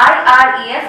IREF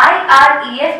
IREF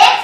1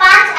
5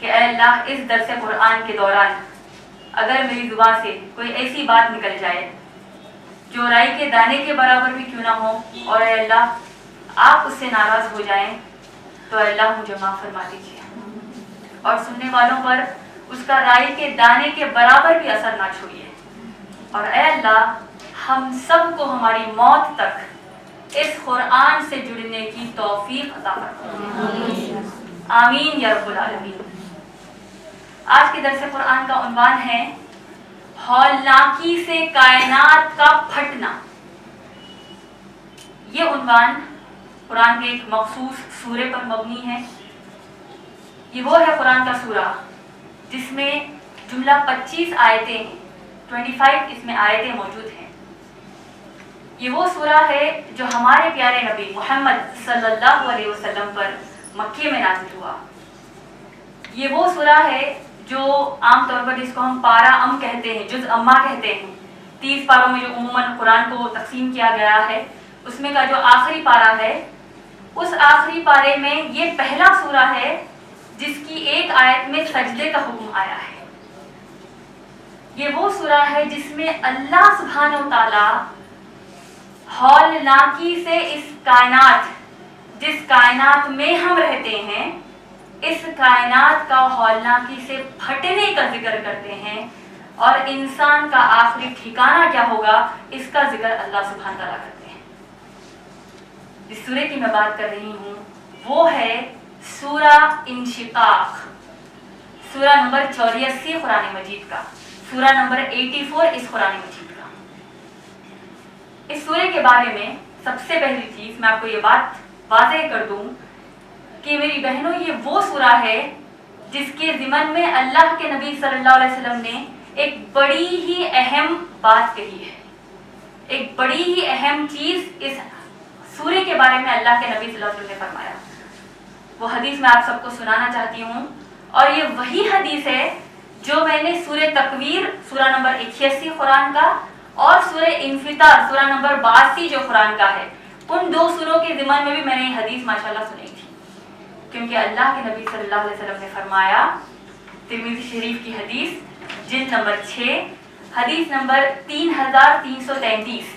کہ اے اللہ اس درس قرآن کے دوران اگر میری زبان سے کوئی ایسی بات نکل جائے جو رائی کے دانے کے برابر بھی کیوں نہ ہو اور اے اللہ آپ اس سے ناراض ہو جائیں تو اے اللہ مجھے معاف فرما دیجیے اور سننے والوں پر اس کا رائی کے دانے کے برابر بھی اثر نہ چھوڑیے اور اے اللہ ہم سب کو ہماری موت تک اس قرآن سے جڑنے کی توفیق عطا فرمائے آمین یا رب العالمین۔ آج کے درس قرآن کا عنوان ہے ہولناکی سے کائنات کا پھٹنا۔ یہ عنوان قرآن کے ایک مخصوص سورے پر مبنی ہے۔ یہ وہ ہے قرآن کا سورہ جس میں جملہ 25 آیتیں ہیں، 25 اس میں آیتیں موجود ہیں۔ یہ وہ سورہ ہے جو ہمارے پیارے نبی محمد صلی اللہ علیہ وسلم پر مکے میں نازل ہوا۔ یہ وہ سورہ ہے جو عام طور پر جس کو ہم پارہ ام کہتے ہیں، جز امہ کہتے ہیں، 30 پاروں میں جو عموماً قرآن کو تقسیم کیا گیا ہے اس میں کا جو آخری پارہ ہے، اس آخری پارے میں یہ پہلا سورہ ہے جس کی ایک آیت میں سجدے کا حکم آیا ہے۔ یہ وہ سورہ ہے جس میں اللہ سبحانہ و تعالی ہولناکی سے اس کائنات، جس کائنات میں ہم رہتے ہیں، اس کائنات کا ہولناکی سے پھٹنے کا ذکر کرتے ہیں اور انسان کا آخری ٹھکانہ کیا ہوگا اس کا ذکر اللہ سبحانہ تعالیٰ کرتے ہیں۔ جس سورے کی میں بات کر رہی ہوں وہ ہے سورہ انشقاق، سورہ نمبر 84 قرآن مجید کا، سورہ نمبر 84 اس قرآن مجید کا۔ اس سورے کے بارے میں سب سے پہلی چیز میں آپ کو یہ بات واضح کر دوں کہ میری بہنوں یہ وہ سورہ ہے جس کے ضمن میں اللہ کے نبی صلی اللہ علیہ وسلم نے ایک بڑی ہی اہم بات کہی ہے، ایک بڑی ہی اہم چیز اس سورے کے بارے میں اللہ کے نبی صلی اللہ علیہ وسلم نے فرمایا۔ وہ حدیث میں آپ سب کو سنانا چاہتی ہوں اور یہ وہی حدیث ہے جو میں نے سورہ تکویر سورہ نمبر 81 قرآن کا اور سورہ انفطار سورہ نمبر 82 جو قرآن کا ہے، ان دو سوروں کے ضمن میں بھی میں نے یہ حدیث ماشاءاللہ سنی تھی، کیونکہ اللہ کے نبی صلی اللہ علیہ وسلم نے فرمایا، ترمذی شریف کی حدیث جلد نمبر 6 حدیث نمبر 3333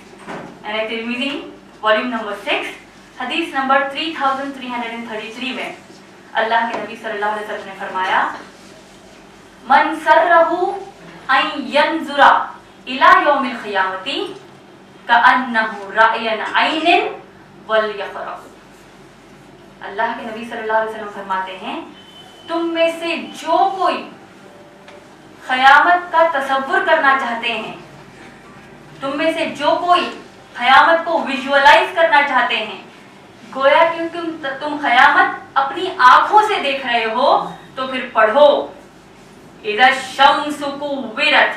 یعنی ترمذی والیوم نمبر 6 حدیث نمبر 3333 میں اللہ کے نبی صلی اللہ علیہ وسلم نے فرمایا، من سرہ ان ینظر الی یوم القیامۃ کأنہ رأی عین ولیقرأ۔ اللہ کے نبی صلی اللہ علیہ وسلم فرماتے ہیں تم میں سے جو کوئی قیامت کا تصور کرنا چاہتے ہیں، تم میں سے جو کوئی قیامت کو ویژولائز کرنا چاہتے ہیں، گویا کہ تم قیامت اپنی آنکھوں سے دیکھ رہے ہو تو پھر پڑھو اذا الشمس كورت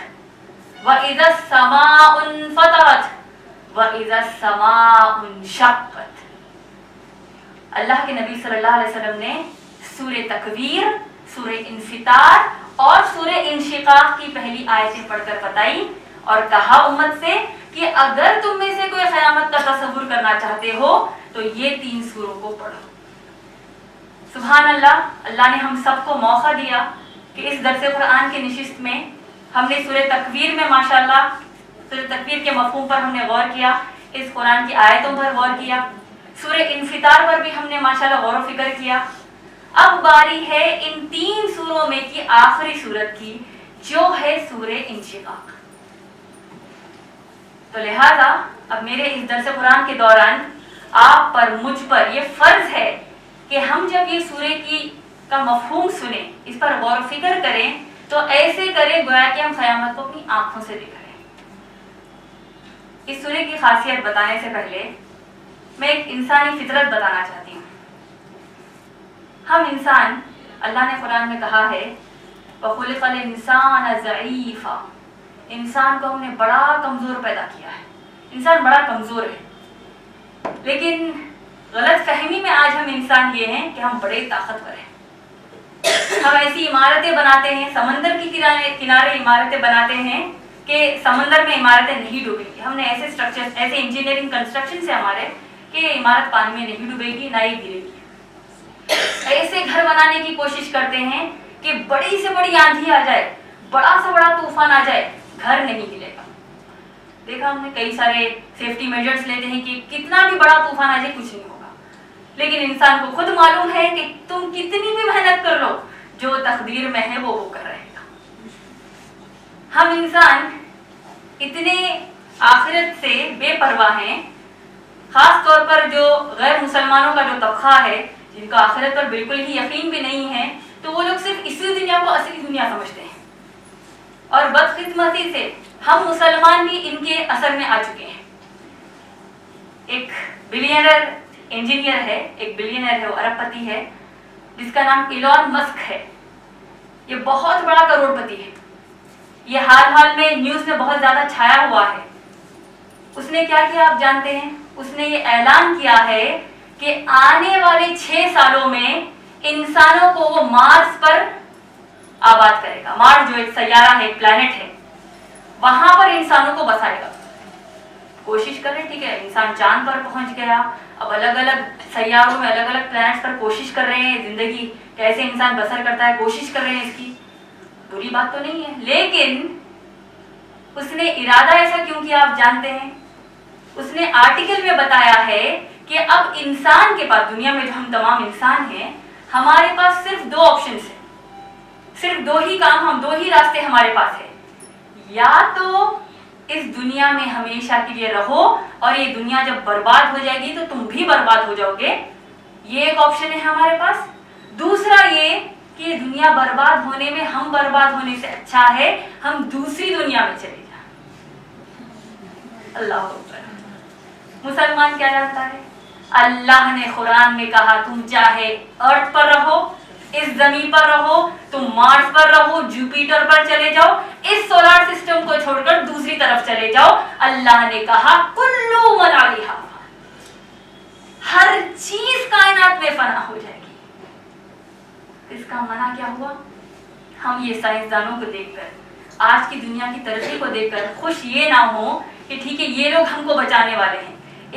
واذا السماء انفطرت واذا السماء انشقت۔ اللہ کے نبی صلی اللہ علیہ وسلم نے سورہ تکویر، سورہ انفطار اور سورہ انشقاق کی پہلی آیتیں پڑھ کر بتائی اور کہا امت سے کہ اگر تم میں سے کوئی قیامت کا تصور کرنا چاہتے ہو تو یہ 3 سوروں کو پڑھو۔ سبحان اللہ، اللہ نے ہم سب کو موقع دیا کہ اس درس قرآن کی نشست میں ہم نے سورہ تکویر میں ماشاءاللہ سورہ تکویر کے مفہوم پر ہم نے غور کیا، اس قرآن کی آیتوں پر غور کیا، سورہ انفطار پر بھی ہم نے ماشاءاللہ غور و فکر کیا۔ اب باری ہے ان 3 سوروں میں کی آخری سورت کی جو ہے سورہ انشقاق۔ تو لہذا اب میرے اس درس قرآن کے دوران آپ پر، مجھ پر یہ فرض ہے کہ ہم جب یہ سورے کا مفہوم سنیں، اس پر غور و فکر کریں تو ایسے کریں گویا کہ ہم قیامت کو اپنی آنکھوں سے دیکھ رہے ہیں۔ اس سورے کی خاصیت بتانے سے پہلے میں ایک انسانی فطرت بتانا چاہتی ہوں۔ ہم انسان، اللہ نے قرآن میں کہا ہے وَخُلِقَ الْإِنسَانَ ضَعِيفًا، انسان کو ہم نے بڑا کمزور پیدا کیا ہے، انسان بڑا کمزور ہے، لیکن غلط فہمی میں آج ہم انسان یہ ہیں کہ ہم بڑے طاقتور ہیں۔ ہم ایسی عمارتیں بناتے ہیں، سمندر کی کنارے عمارتیں بناتے ہیں کہ سمندر میں عمارتیں نہیں ڈوبیں گی۔ ہم نے ایسے اسٹرکچر، ایسے انجینئرنگ کنسٹرکشن سے ہمارے کہ عمارت پانی میں نہیں ڈوبے گی، نہ ہی گرے گی۔ ایسے گھر بنانے کی کوشش کرتے ہیں کہ بڑی سے بڑی آندھی آ جائے, بڑا سے بڑا طوفان آ جائے, گھر نہیں ہلے گا. دیکھا ہم نے کئی سارے سیفٹی میجرز لیتے ہیں کہ کتنا بھی بڑا طوفان آ جائے کچھ نہیں ہوگا, لیکن انسان کو خود معلوم ہے کہ تم کتنی بھی محنت کر لو, جو تقدیر میں ہے وہ کر رہے گا. ہم انسان اتنے آخرت سے بے پرواہ ہیں, خاص طور پر جو غیر مسلمانوں کا جو طبقہ ہے جن کا آخرت پر بالکل ہی یقین بھی نہیں ہے, تو وہ لوگ صرف اسی دنیا کو اصلی دنیا سمجھتے ہیں. اور بدقسمتی سے ہم مسلمان بھی ان کے اثر میں آ چکے ہیں. ایک بلینئر انجینئر ہے, ایک بلینئر ہے, وہ ارب پتی ہے, جس کا نام ایلون مسک ہے. یہ بہت بڑا کروڑ پتی ہے. یہ حال میں نیوز میں بہت زیادہ چھایا ہوا ہے. اس نے کیا کیا آپ جانتے ہیں؟ اس نے یہ اعلان کیا ہے کہ آنے والے 6 سالوں میں انسانوں کو وہ مارس پر آباد کرے گا. مارس جو ایک سیارہ ہے, پلانٹ ہے, وہاں پر انسانوں کو بسائے گا. کوشش کر رہے, ٹھیک ہے, انسان چاند پر پہنچ گیا, اب الگ الگ سیاروں میں الگ الگ پلانٹس پر کوشش کر رہے ہیں, زندگی کیسے انسان بسر کرتا ہے کوشش کر رہے ہیں. اس کی بری بات تو نہیں ہے, لیکن اس نے ارادہ ایسا کیوں کیا آپ جانتے ہیں؟ اس نے آرٹیکل میں بتایا ہے کہ اب انسان کے پاس, دنیا میں جو ہم تمام انسان ہیں, ہمارے پاس صرف 2 آپشنز ہیں, صرف 2 ہی کام, ہم 2 ہی راستے ہمارے پاس ہیں. یا تو اس دنیا میں ہمیشہ کے لیے رہو اور یہ دنیا جب برباد ہو جائے گی تو تم بھی برباد ہو جاؤ گے, یہ ایک آپشن ہے ہمارے پاس. دوسرا یہ کہ یہ دنیا برباد ہونے میں ہم برباد ہونے سے اچھا ہے ہم دوسری دنیا میں چلے جائیں. اللہ اکبر. مسلمان کیا جانتا ہے؟ اللہ نے قرآن میں کہا تم چاہے ارتھ پر رہو, اس زمین پر رہو, تم مارس پر رہو, جوپیٹر پر چلے جاؤ, اس سولار سسٹم کو چھوڑ کر دوسری طرف چلے جاؤ. اللہ نے کہا کلو من علیہا, ہر چیز کائنات میں فنا ہو جائے گی. اس کا منع کیا ہوا؟ ہم یہ سائنسدانوں کو دیکھ کر, آج کی دنیا کی ترقی کو دیکھ کر خوش یہ نہ ہو کہ ٹھیک ہے یہ لوگ ہم کو بچانے والے ہیں.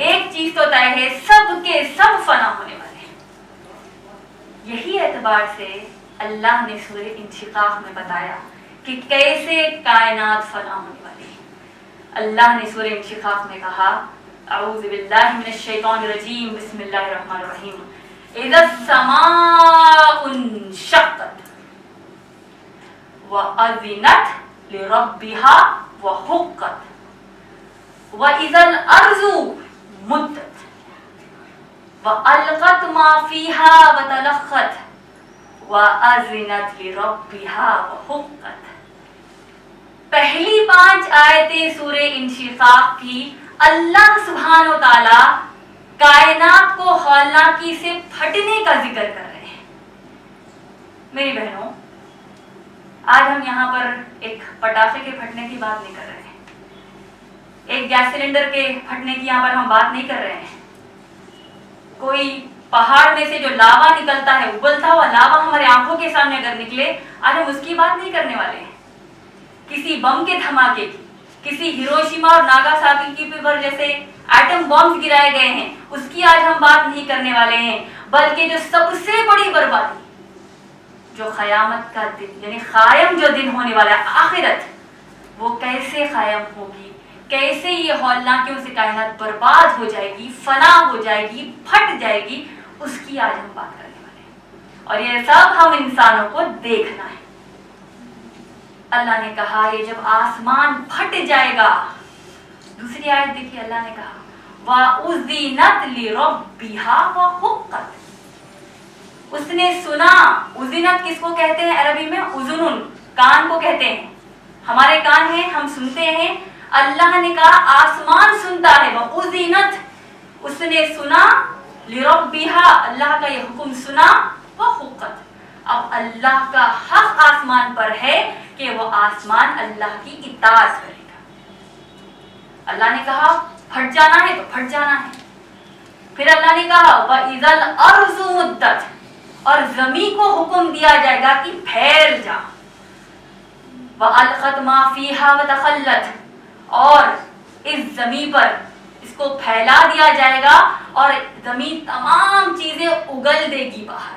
ایک چیز تو طے ہے, سب کے سب فنا ہونے والے ہیں. یہی اعتبار سے اللہ نے سورہ انشقاق میں بتایا کہ کیسے کائنات فنا ہونے والی ہے. اللہ نے سورہ انشقاق میں کہا اعوذ باللہ من الشیطان الرجیم بسم اللہ الرحمن الرحیم اذا السماء انشقت وَأَذِنَتْ لِرَبِّهَا وَحُقَّتْ وَإِذَا الْأَرْضُ مُدَّتْ وَأَلْقَتْ مَا فِيهَا وَتَلَخَّتْ وَأَذِنَتْ لِرَبِّهَا وَحُقَّتْ. پہلی 5 آیتیں سورہ انشقاق کی اللہ سبحانہ و تعالی کائنات کو ہولناکی سے پھٹنے کا ذکر کر رہے ہیں. میری بہنوں, آج ہم یہاں پر ایک پٹاخے کے پھٹنے کی بات نہیں کر رہے ہیں, ایک گیس سلنڈر کے پھٹنے کی یہاں پر ہم بات نہیں کر رہے ہیں. کوئی پہاڑ میں سے جو لاوا نکلتا ہے, ابلتا ہوا لاوا ہمارے آنکھوں کے سامنے اگر نکلے, آج ہم اس کی بات نہیں کرنے والے ہیں. کسی بم کے دھماکے کی, کسی ہیروشیما اور ناگاساکی پر جیسے ایٹم بمز گرائے گئے ہیں, اس کی آج ہم بات نہیں کرنے والے ہیں. بلکہ جو سب سے بڑی بربادی, جو قیامت کا دن یعنی قائم جو دن ہونے والا ہے, آخرت, وہ کیسے قائم ہوگی, کیسے یہ ہولناکیوں سے کائنات برباد ہو جائے گی, فنا ہو جائے گی, پھٹ جائے گی, اس کی آج ہم بات کرنے والے ہیں. اور یہ سب ہم انسانوں کو دیکھنا ہے. اللہ نے کہا یہ جب آسمان پھٹ جائے گا, دوسری آیت دیکھیے, اللہ نے کہا وَأُذِنَتْ لِرَبِّهَا وَحُقَّتْ. اس نے سنا. اذنت کس کو کہتے ہیں عربی میں؟ اذن, کان کو کہتے ہیں. ہمارے کان ہیں, ہم سنتے ہیں. اللہ نے کہا آسمان سنتا ہے. وَأُذِنَتْ, اس نے سنا. لِرَبِّهَا, اللہ کا یہ حکم سنا. وَحُقَّتْ, اب اللہ کا حق آسمان پر ہے کہ وہ آسمان اللہ کی اطاعت کرے گا. اللہ نے کہا پھٹ جانا ہے تو پھٹ جانا ہے. پھر اللہ نے کہا وَإِذَا الْأَرْضُ مُدَّتْ, اور زمین کو حکم دیا جائے گا کہ پھیل جا. وَأَلْقَتْ مَا فِيهَا وَتَخَلَّتْ, اور اس زمین پر اس کو پھیلا دیا جائے گا اور زمین تمام چیزیں اگل دے گی باہر.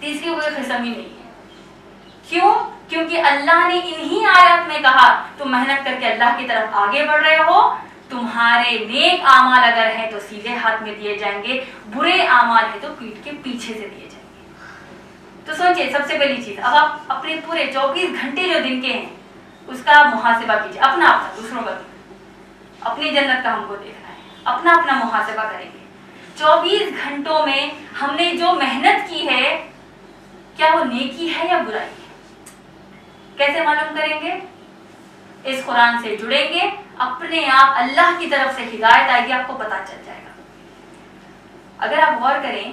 تیسری کوئی قسم ہی نہیں ہے. کیوں؟ کیونکہ اللہ نے انہی آیات میں کہا تم محنت کر کے اللہ کی طرف آگے بڑھ رہے ہو, تمہارے نیک اعمال اگر ہیں تو سیدھے ہاتھ میں دیے جائیں گے, برے اعمال ہیں تو پیٹھ کے پیچھے سے دیے جائیں گے. تو سوچئے سب سے پہلی چیز, اب آپ اپنے پورے 24 گھنٹے جو دن کے ہیں اس کا محاسبہ کیجیے, اپنا دوسروں کا, اپنی جنت کا ہم کو دیکھنا ہے, اپنا محاسبہ کریں گے. 24 گھنٹوں میں ہم نے جو محنت کی ہے کیا وہ نیکی ہے یا برائی ہے؟ کیسے معلوم کریں گے؟ اس قرآن سے جڑیں گے, اپنے آپ اللہ کی طرف سے ہدایت آئے گی, آپ کو پتہ چل جائے گا. اگر آپ غور کریں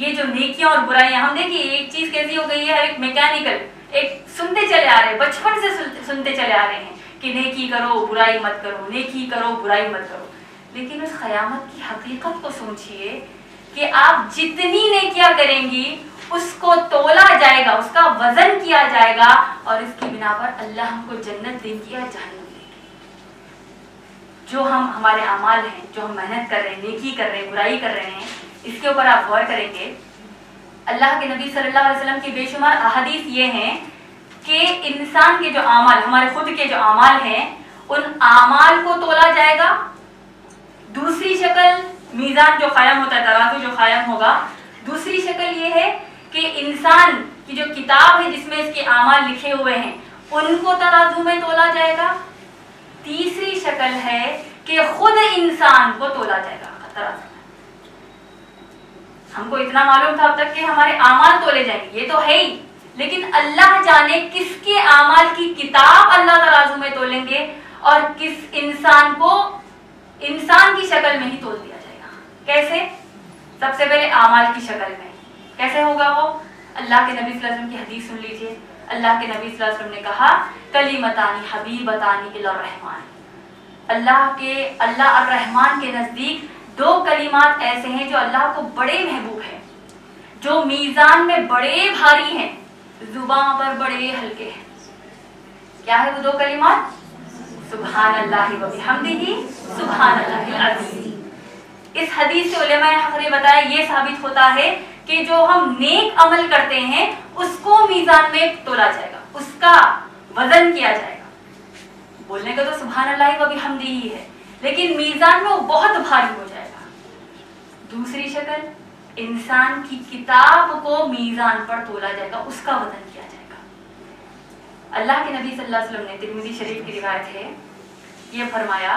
یہ جو نیکیاں اور برائیاں, ہم دیکھیے ایک چیز کیسی ہو گئی ہے, ایک میکینیکل, ایک سنتے چلے آ رہے ہیں, بچپن سے سنتے چلے آ رہے ہیں کہ نیکی کرو برائی مت کرو, نیکی کرو برائی مت کرو. لیکن اس قیامت کی حقیقت کو سوچئے کہ آپ جتنی نیکیاں کریں گی اس کو تولا جائے گا, اس کا وزن کیا جائے گا, اور اس کی بنا پر اللہ ہم کو جنت دے گی یا جہنم دے گی. جو ہمارے اعمال ہیں, جو ہم محنت کر رہے ہیں, نیکی کر رہے ہیں, برائی کر رہے ہیں, اس کے اوپر آپ غور کریں گے. اللہ کے نبی صلی اللہ علیہ وسلم کی بے شمار احادیث یہ ہیں کہ انسان کے جو اعمال, ہمارے خود کے جو اعمال ہیں, ان اعمال کو تولا جائے گا. دوسری شکل میزان جو قائم ہوتا ہے, ترازو جو قائم ہوگا, دوسری شکل یہ ہے کہ انسان کی جو کتاب ہے جس میں اس کے اعمال لکھے ہوئے ہیں ان کو ترازو میں تولا جائے گا. تیسری شکل ہے کہ خود انسان کو تولا جائے گا ترازو میں. ہم کو اتنا معلوم تھا اب تک کہ ہمارے اعمال تولے جائیں گے, یہ تو ہے ہی, لیکن اللہ جانے کس کے اعمال کی کتاب اللہ ترازو میں تولیں گے اور کس انسان کو انسان کی شکل میں ہی تول دیا جائے گا. کیسے؟ سب سے پہلے اعمال کی شکل میں. کیسے ہوگا وہ؟ اللہ کے نبی صلی اللہ علیہ وسلم کی حدیث سن لیجئے. اللہ کے نبی صلی اللہ علیہ وسلم نے کہا کلیمتانی حبیبتانی الی الرحمن, اللہ الرحمن کے نزدیک 2 کلمات ایسے ہیں جو اللہ کو بڑے محبوب ہیں, جو میزان میں بڑے بھاری ہیں, زبان پر بڑے ہلکے ہیں. کیا ہے وہ 2 کلمات؟ سبحان اللہ و بحمدہ سبحان اللہ العظیم. اس حدیث سے علماء حق نے بتایا یہ ثابت ہوتا ہے کہ جو ہم نیک عمل کرتے ہیں اس کو میزان میں تولا جائے گا, اس کا وزن کیا جائے گا. بولنے کا تو سبحان اللہ و بحمدہ ہی ہے, لیکن میزان میں وہ بہت بھاری ہو جائے گا. دوسری شکل, انسان کی کتاب کو میزان پر تولا جائے گا, اس کا وزن کیا جائے گا. اللہ کے نبی صلی اللہ علیہ وسلم نے, ترمذی شریف کی روایت ہے, یہ فرمایا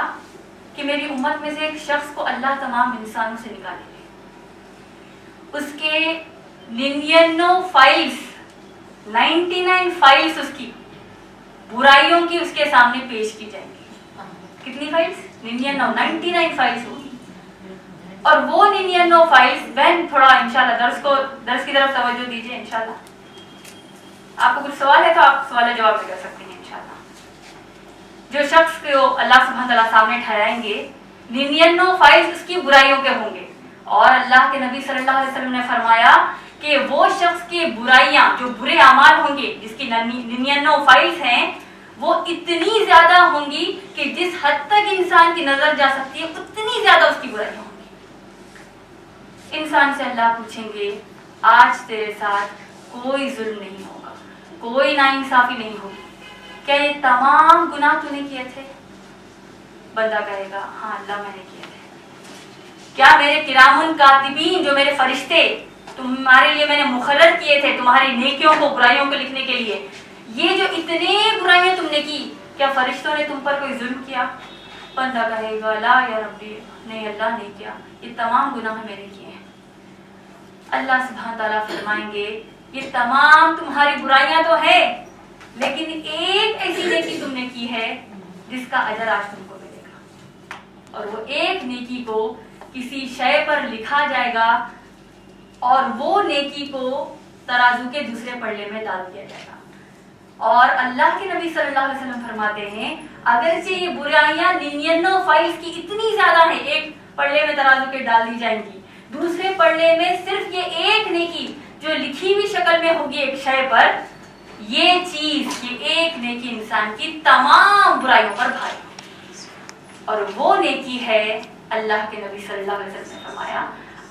کہ میری امت میں سے ایک شخص کو اللہ تمام انسانوں سے نکالے گے, اس کے 99 فائلز اس کی برائیوں کی اس کے سامنے پیش کی جائیں گی. کتنی فائلز؟ 99 فائلز ہوگی. اور وہ 99 فائلز, بہن تھوڑا انشاءاللہ درس کی طرف توجہ دیجیے. انشاءاللہ آپ کو کچھ سوال ہے تو آپ سوال جواب بھی کر سکتے ہیں انشاءاللہ. جو شخص کو اللہ سبحانہ تعالیٰ سامنے ٹھہرائیں گے 99 فائلز اس کی برائیوں کے ہوں گے, اور اللہ کے نبی صلی اللہ علیہ وسلم نے فرمایا کہ وہ شخص کی برائیاں, جو برے اعمال ہوں گے جس کی 99 فائلز ہیں, وہ اتنی زیادہ ہوں گی کہ جس حد تک انسان کی نظر جا سکتی ہے اتنی زیادہ اس کی برائیاں ہوں گی. انسان سے اللہ پوچھیں گے آج تیرے ساتھ کوئی ظلم نہیں ہوگا, کوئی ناانصافی نہیں ہوگی, کیا یہ تمام گناہ تو نے کیے تھے؟ بندہ کہے گا ہاں اللہ میں نے کیے تھے. کیا میرے کرام کاتبین, جو میرے فرشتے تمہارے لیے میں نے مقرر کیے تھے تمہاری نیکیوں کو برائیوں کو لکھنے کے لیے, یہ جو اتنے برائیاں تم نے کی, کیا فرشتوں نے تم پر کوئی ظلم کیا؟ بندہ کہے گا لا یا ربی, نہیں اللہ نہیں کیا, یہ تمام گناہ میں نے کیے ہیں. اللہ سبحانہ تعالیٰ فرمائیں گے یہ تمام تمہاری برائیاں تو ہے, لیکن ایک ایسی نیکی تم نے کی ہے جس کا اجر آج تم کو ملے گا, اور وہ ایک نیکی کو کسی شے پر لکھا جائے گا اور وہ نیکی کو ترازو کے دوسرے پلڑے میں ڈال دیا جائے گا. اور اللہ کے نبی صلی اللہ علیہ وسلم فرماتے ہیں اگرچہ یہ برائیاں 99 فائلز کی اتنی زیادہ ہیں, ایک پلڑے میں ترازو کے ڈال دی جائیں گی, دوسرے پلڑے میں صرف یہ ایک نیکی جو لکھی ہوئی شکل میں ہوگی ایک شے پر, یہ چیز, یہ ایک نیکی انسان کی تمام برائیوں پر بھاری ہوگی. اور وہ نیکی ہے, اللہ کے نبی صلی اللہ علیہ وسلم نے فرمایا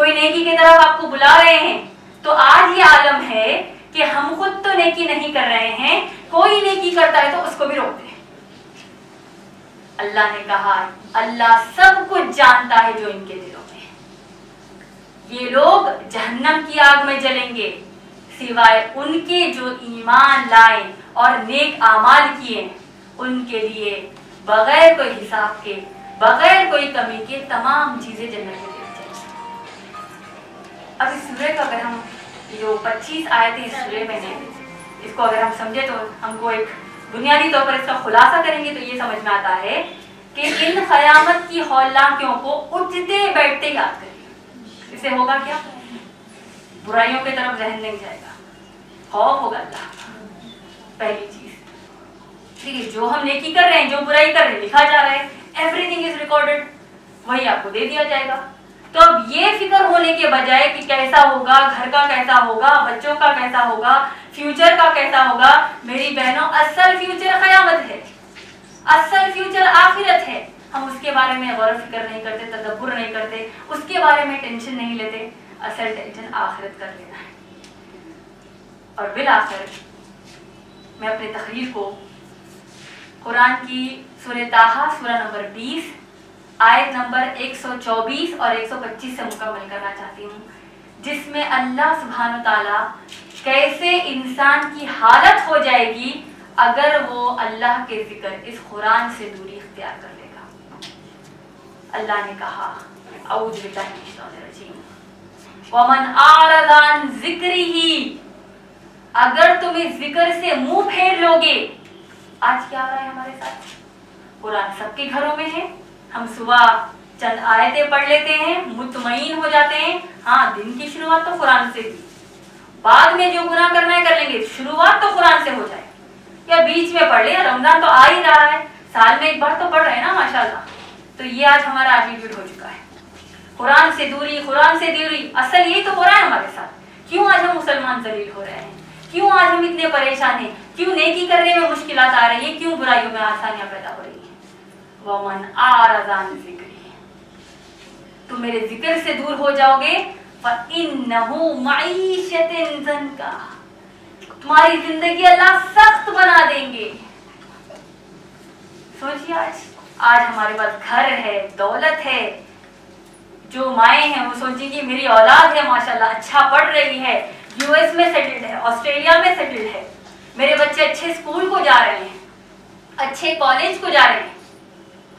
کوئی نیکی کی طرف آپ کو بلا رہے ہیں، تو آج یہ عالم ہے کہ ہم خود تو نیکی نہیں کر رہے ہیں، کوئی نیکی کرتا ہے تو اس کو بھی روک دیں۔ اللہ نے کہا اللہ سب کچھ جانتا ہے جو ان کے دلوں میں ہے۔ یہ لوگ جہنم کی آگ میں جلیں گے سوائے ان کے جو ایمان لائے اور نیک اعمال کیے، ان کے لیے بغیر کوئی حساب کے، بغیر کوئی کمی کے تمام چیزیں جنت میں دی جائیں گی۔ اب اس سورہ کا اگر ہم جو 25 آیتیں اس سورہ میں ہیں، اس کو اگر ہم سمجھے تو ہم کو ایک بنیادی طور پر اس کا خلاصہ کریں گے تو یہ سمجھ میں آتا ہے کہ ان قیامت کی ہولناکیوں کو اٹھتے بیٹھتے یاد کریے۔ اس سے ہوگا کیا؟ برائیوں کی طرف ذہن نہیں جائے گا، خوف ہوگا اللہ کا۔ پہلی چیز دیکھیے، جو ہم نیکی کر رہے ہیں، جو برائی کر رہے ہیں، لکھا جا رہا ہے، ایوری تھنگ از ریکارڈڈ، وہی آپ کو دے دیا جائے گا۔ تو اب یہ فکر ہونے کے بجائے کہ کیسا ہوگا، گھر کا کیسا ہوگا، بچوں کا کیسا ہوگا، فیوچر کا کیسا ہوگا، میری بہنوں اصل فیوچر قیامت ہے، اصل فیوچر آخرت ہے۔ ہم اس کے بارے میں غور و فکر نہیں کرتے، تدبر نہیں کرتے، اس کے بارے میں ٹینشن نہیں لیتے۔ اصل ٹینشن آخرت کر لینا ہے۔ اور بالآخر میں اپنے تقریر کو قرآن کی سورہ طٰہٰ سورہ نمبر 20 آیت نمبر 124 اور 125 سے مکمل کرنا چاہتی ہوں، جس میں اللہ سبحانہ تعالیٰ کیسے انسان کی حالت ہو جائے گی اگر وہ اللہ کے ذکر اس قرآن سے دوری اختیار کر لے گا۔ اللہ نے کہا اعوذ باللہ من الشیطان الرجیم وَمَنْ أَعْرَضَ عَنْ ذِكْرِهِ، اگر تم اس ذکر سے منہ پھیر لو گے۔ آج کیا ہو رہا ہے ہمارے ساتھ؟ قرآن سب کے گھروں میں ہے، ہم صبح چند آیتیں پڑھ لیتے ہیں، مطمئن ہو جاتے ہیں، ہاں دن کی شروعات تو قرآن سے کی، بعد میں جو گناہ کرنا ہے کر لیں گے، شروعات تو قرآن سے ہو جائے، یا بیچ میں پڑھ لیں، رمضان تو آ ہی رہا ہے، سال میں ایک بار تو پڑھ رہے ہیں نا ماشاءاللہ۔ تو یہ آج ہمارا ایٹیٹیوڈ ہو چکا ہے، قرآن سے دوری، قرآن سے دوری۔ اصل یہی تو ہو رہا ہے ہمارے ساتھ۔ کیوں آج ہم مسلمان ذلیل ہو رہے ہیں؟ کیوں آج ہم اتنے پریشان ہیں؟ کیوں نیکی کرنے میں مشکلات آ رہی ہیں؟ کیوں برائیوں میں آسانیاں پیدا ہو رہی ہیں؟ وَمَنْ أَعْرَضَ عَنْ ذِكْرِي، تم میرے ذکر سے دور ہو جاؤ گے، فَإِنَّهُ مَعِيشَةٍ ضَنْكَ، تمہاری زندگی اللہ سخت بنا دیں گے۔ سوچیے آج ہمارے پاس گھر ہے، دولت ہے، جو مائیں ہیں وہ سوچیں گی میری اولاد ہے ماشاءاللہ اچھا پڑھ رہی ہے، یو ایس میں سیٹلڈ ہے، آسٹریلیا میں سیٹلڈ ہے، میرے بچے اچھے اسکول کو جا رہے ہیں، اچھے کالج کو جا رہے ہیں،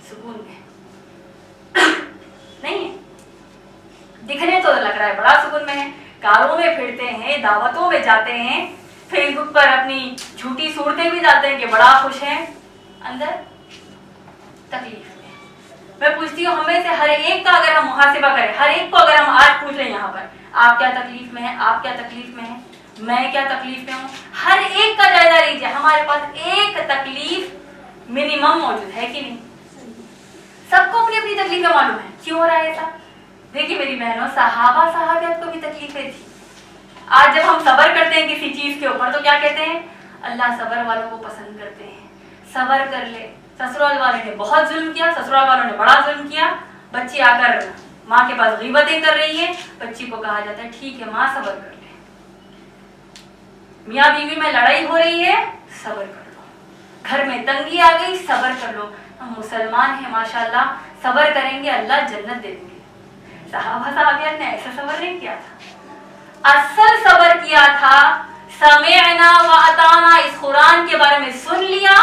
سکون میں نہیں ہے۔ دکھنے تو لگ رہا ہے بڑا سکون میں ہے، کاروں میں پھرتے ہیں، دعوتوں میں جاتے ہیں، فیس بک پر اپنی جھوٹی صورتیں بھی ڈالتے ہیں کہ بڑا خوش ہیں، اندر تکلیف میں۔ میں پوچھتی ہوں ہمیں سے ہر ایک کا اگر ہم محاسبہ کریں، ہر ایک کو اگر ہم آج پوچھ لیں یہاں پر آپ کیا تکلیف میں ہیں، آپ کیا تکلیف میں ہیں، میں کیا تکلیف میں ہوں، ہر ایک کا جائزہ لیجیے، ہمارے پاس ایک تکلیف منیمم موجود ہے کہ نہیں؟ سب کو اپنی اپنی تکلیفیں معلوم ہے، کیوں ہو رہا ہے ایسا؟ دیکھیے میری بہنوں، صحابہ صحابیات کو بھی تکلیفیں تھی۔ آج جب ہم صبر کرتے ہیں کسی چیز کے اوپر تو کیا کہتے ہیں؟ اللہ صبر والوں کو پسند کرتے ہیں، صبر کر لے۔ سسرال والے نے بہت ظلم کیا، سسرال والوں نے بڑا ظلم کیا، بچی آ کر ماں کے پاس غیبتیں کر رہی ہے، بچی کو کہا جاتا ہے ٹھیک ہے ماں صبر کر لے، میاں بیوی میں لڑائی ہو رہی ہے صبر کر لو، گھر میں تنگی آ گئی صبر کر لو۔ ہم مسلمان ہیں ماشاءاللہ، صبر کریں گے اللہ جنت دے دیں گے۔ صحابہ صحابیات نے ایسا صبر نہیں کیا تھا، اصل صبر کیا تھا سمعنا و اطعنا، اس قرآن کے بارے میں سن لیا،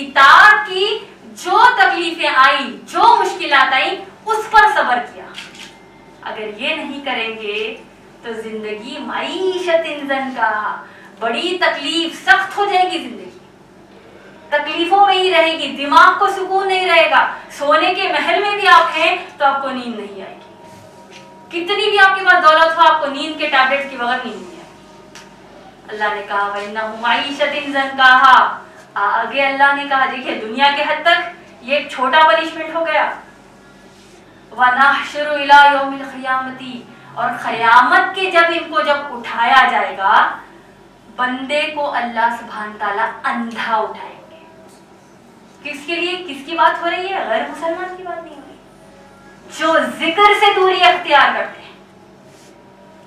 اطاعت کی، جو تکلیفیں آئی، جو مشکلات آئی اس پر صبر کیا۔ اگر یہ نہیں کریں گے تو زندگی معیشت انسان کا، بڑی تکلیف سخت ہو جائے گی، زندگی تکلیفوں میں ہی رہے گی، دماغ کو سکون نہیں رہے گا، سونے کے محل میں بھی آپ ہیں تو آپ کو نیند نہیں آئے گی، کتنی بھی آپ کے پاس دولت ہو آپ کو نیند کے ٹیبلٹ کے بغیر نیند نہیں آئے گی۔ اللہ نے کہا وَإِنَّهُ مَعِيشَةٍ ضَنْكَهَا، آگے اللہ نے کہا دیکھیے دنیا کے حد تک یہ ایک چھوٹا پنشمنٹ ہو گیا، وَنَحْشُرُ إِلَىٰ يَوْمِ الْقِيَامَةِ، اور قیامت کے جب اٹھایا جائے گا بندے کو اللہ سبحانہ تعالیٰ اندھا اٹھائیں گے۔ کس کے لیے، کس کی بات ہو رہی ہے؟ غیر مسلمان کی بات نہیں ہو رہی، جو ذکر سے دوری اختیار کرتے ہیں،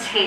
6।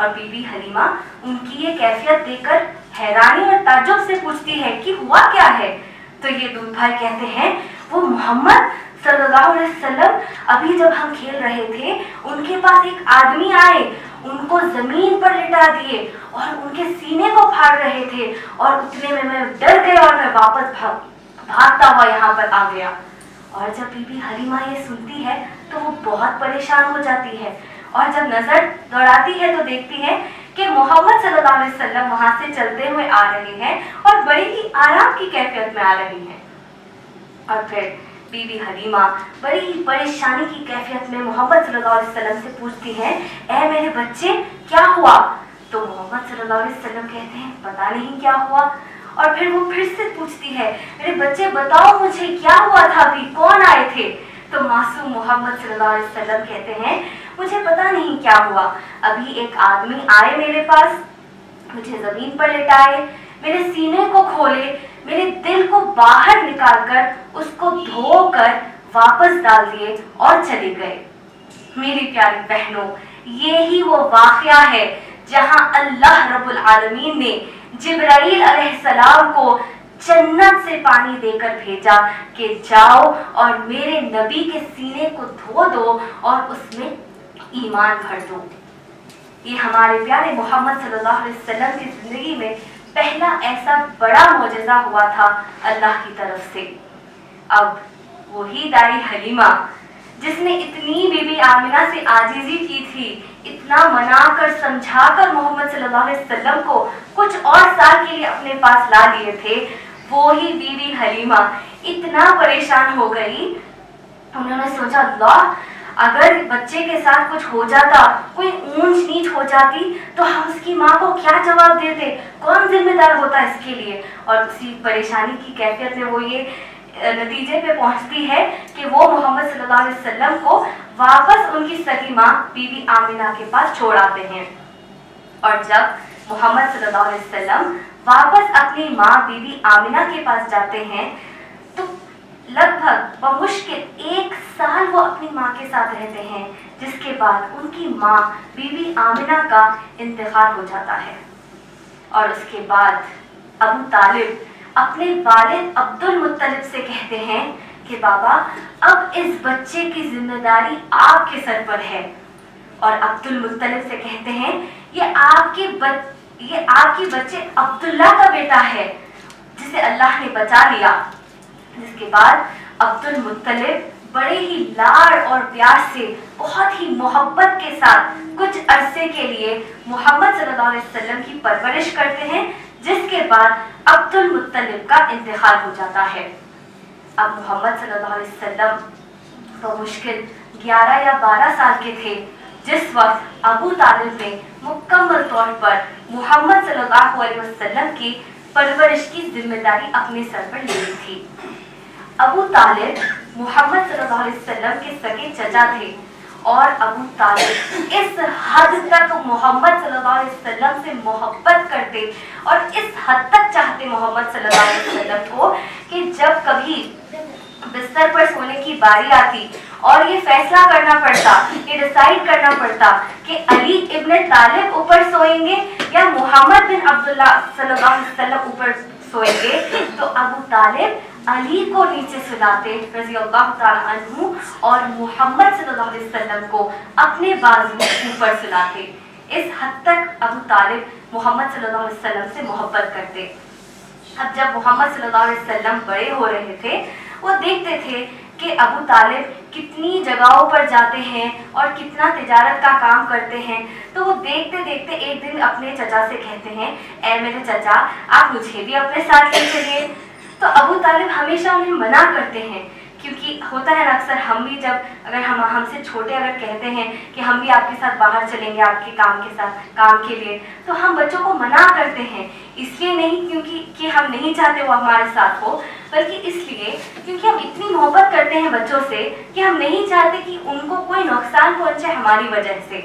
اور بی بی حلیمہ ان کی یہ کیفیت دیکھ کر حیرانی اور تعجب سے پوچھتی ہے کہ ہوا کیا ہے؟ تو یہ دودھ بھائی کہتے ہیں وہ محمد صلی اللہ علیہ وسلم ابھی جب ہم کھیل رہے تھے ان کے پاس ایک آدمی آئے، ان کو زمین پر لٹا دیے اور ان کے سینے کو پھاڑ رہے تھے، اور اتنے میں ڈر گیا اور میں واپس بھاگتا ہوا یہاں پر آ گیا۔ اور جب بی بی حلیمہ یہ سنتی ہے تو وہ بہت پریشان ہو جاتی ہے، اور جب نظر دوڑاتی ہے تو دیکھتی ہے کہ محمد صلی اللہ علیہ وسلم وہاں سے چلتے ہوئے آ رہے ہیں اور بڑی ہی آرام کی کیفیت میں آ رہی ہیں۔ اور پھر بی بی حلیمہ بڑی ہی پریشانی کی کیفیت میں محمد صلی اللہ علیہ وسلم سے پوچھتی ہیں، اے میرے بچے کیا ہوا؟ تو محمد صلی اللہ علیہ وسلم کہتے ہیں پتہ نہیں کیا ہوا۔ اور پھر وہ پھر سے پوچھتی ہے، میرے بچے بتاؤ مجھے کیا ہوا تھا، ابھی کون آئے تھے؟ تو معصوم محمد صلی اللہ علیہ وسلم کہتے ہیں مجھے پتہ نہیں کیا ہوا، ابھی ایک آدمی آئے میرے پاس، مجھے زمین پر لٹائے، میرے سینے کو کھولے، میرے دل کو باہر نکال کر اس کو دھو کر واپس ڈال دیے اور چلے گئے۔ میری پیاری بہنوں، یہی وہ واقعہ ہے جہاں اللہ رب العالمین نے جبرائیل علیہ السلام کو جنت سے پانی دے کر بھیجا کہ جاؤ اور میرے نبی کے سینے کو دھو دو اور اس میں ایمان بھر دو۔ یہ ہمارے پیارے محمد صلی اللہ علیہ وسلم کی زندگی میں پہلا ایسا بڑا معجزہ ہوا تھا اللہ کی طرف سے۔ اب وہی دائی حلیمہ جس نے اتنی بی بی آمنہ سے عاجزی کی تھی، اتنا منا کر سمجھا کر محمد صلی اللہ علیہ وسلم کو کچھ اور سال کے لیے اپنے پاس لا لیے تھے، وہی بی بی حلیمہ اتنا پریشان ہو گئی، انہوں نے سوچا اللہ اگر بچے کے ساتھ کچھ ہو جاتا، کوئی اونچ نیچ ہو جاتی تو ہم اس کی ماں کو کیا جواب دیتے، کون ذمہ دار ہوتا اس کے لیے؟ اور اسی پریشانی کی کیفیت میں وہ یہ نتیجے پہ پہنچتی ہے کہ وہ محمد صلی اللہ علیہ وسلم کو واپس ان کی سگی ماں بی بی آمنہ کے پاس چھوڑ آتے ہیں۔ اور جب محمد صلی اللہ علیہ وسلم واپس اپنی ماں بی بی آمنہ کے پاس جاتے ہیں تو لگ بھگ بمشکل 1 سال وہ اپنی ماں کے ساتھ رہتے ہیں، جس کے بعد ان کی ماں بی بی آمنہ کا انتقال ہو جاتا ہے۔ اور اس کے بعد ابو طالب اپنے والد عبد المطلب سے کہتے ہیں کہ بابا اب اس بچے کی ذمہ داری آپ کے سر پر ہے، اور عبد المطلب سے کہتے ہیں یہ آپ کے بچے عبداللہ کا بیٹا ہے جسے اللہ نے بچا لیا۔ جس کے بعد عبد المطلب بڑے ہی لاڑ اور پیار سے بہت ہی محبت کے ساتھ کچھ عرصے کے لیے محمد صلی اللہ علیہ وسلم کی پرورش کرتے ہیں، جس کے بعد عبد المطلب کا انتقال ہو جاتا ہے۔ اب محمد صلی اللہ علیہ وسلم تو مشکل 11 یا 12 سال کے تھے جس وقت ابو طالب نے مکمل طور پر محمد صلی اللہ علیہ وسلم کی پرورش کی ذمہ داری اپنے سر پر لی تھی۔ ابو طالب محمد صلی اللہ علیہ وسلم کے سگے چچا تھے، اور ابو طالب اس حد تک محمد صلی اللہ علیہ وسلم سے محبت کرتے اور اس حد تک چاہتے محمد صلی اللہ علیہ وسلم کو کہ جب کبھی بستر پر سونے کی باری آتی اور یہ فیصلہ کرنا پڑتا، یہ ڈیسائیڈ کرنا پڑتا کہ علی ابن طالب اوپر سوئیں گے یا محمد بن عبداللہ صلی اللہ علیہ وسلم اوپر سوئیں گے، تو ابو طالب علی کو نیچے سلاتے رضی اللہ تعالی عنہ اور محمد صلی اللہ علیہ وسلم کو اپنے بازو اوپر سلاتے۔ اس حد تک ابو طالب محمد صلی اللہ علیہ وسلم سے محبت کرتے۔ اب جب محمد صلی اللہ علیہ وسلم بڑے ہو رہے تھے، وہ دیکھتے تھے کہ ابو طالب کتنی جگہوں پر جاتے ہیں اور کتنا تجارت کا کام کرتے ہیں، تو وہ دیکھتے دیکھتے ایک دن اپنے چچا سے کہتے ہیں اے میرے چچا آپ مجھے بھی اپنے ساتھ لے چلیے۔ تو ابو طالب ہمیشہ انہیں منع کرتے ہیں، کیونکہ ہوتا ہے اکثر ہم بھی جب اگر ہم سے چھوٹے اگر کہتے ہیں کہ ہم بھی آپ کے ساتھ باہر چلیں گے آپ کے کام کے لیے، تو ہم بچوں کو منع کرتے ہیں، اس لیے نہیں کیونکہ کہ ہم نہیں چاہتے وہ ہمارے ساتھ ہو، بلکہ اس لیے کیونکہ ہم اتنی محبت کرتے ہیں بچوں سے کہ ہم نہیں چاہتے کہ ان کو کوئی نقصان پہنچے ہماری وجہ سے۔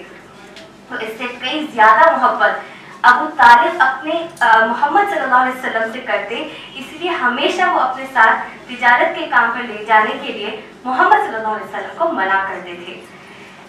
تو اس سے کئی زیادہ محبت ابو طالب اپنے محمد صلی اللہ علیہ وسلم سے کرتے، اس لیے ہمیشہ وہ اپنے ساتھ تجارت کے کام پر لے جانے کے لیے محمد صلی اللہ علیہ وسلم کو منع کرتے تھے۔